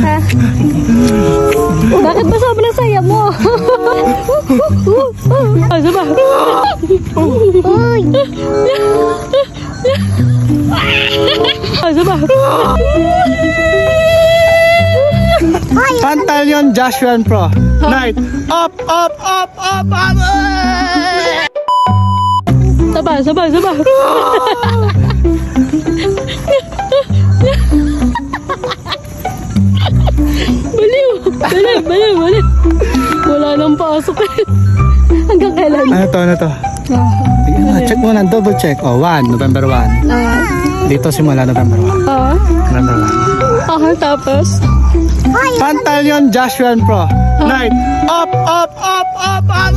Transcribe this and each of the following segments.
Ha? Bakit ba sobrang saya mo? Asa ba? Uy! Asa ba? Pantaleon Joshua Pro. Night. Up, up, up, up, up. Saba, saba, saba. Baliw, baliw, baliw, baliw. Wala nang pasok. Hanggang kailan? Ano to? Check muna, double check. Oh, 1, November 1. Dito simula November 1. November 1. Tapos? Pantaleon Joshua Pro. Night. Up, up, up, up, up.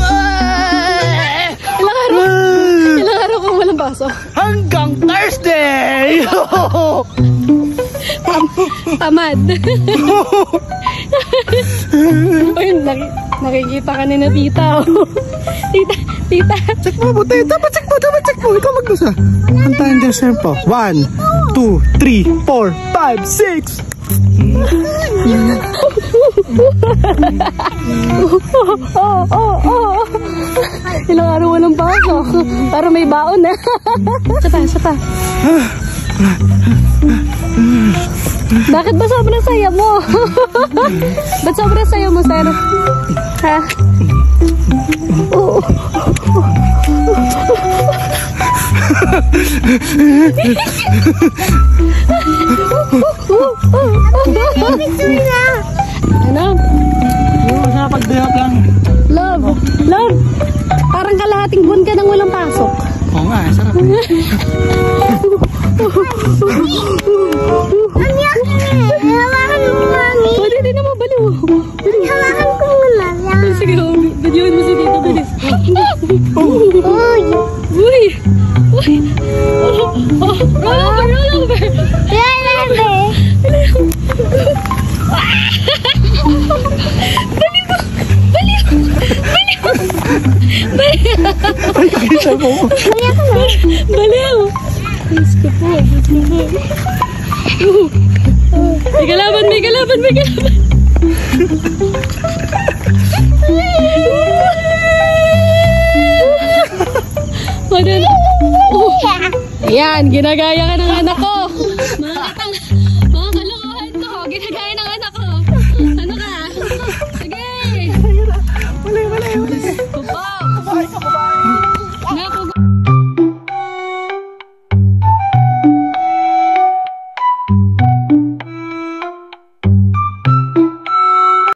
Ilang araw kung walang pasok? Hanggang Thursday! Tamad. Uy, nakikita ka na tita. Tita. Check mo, buti. Dapat check mo. Ikaw magdusa. Pantaleon Joshua Pro. 1, 2, 3, 4, 5, 6. Ilang araw walang pasok. Para may baon na. Sapa. Bakit ba sobrang saya mo? Ba't sobrang saya mo, sir? Ha? Ano? Masarap pag-dayap lang. Love. Parang kalahating buwan ka nang walang pasok. Oo nga, sarap. Pwede din naman, baliw. Sige, videoin mo si Tito, bilis. Uy! Roll over! Ay, kita mo. Baliw! Diyos ko po. May kalaban! Ayan, ginagaya ka ng anak ko.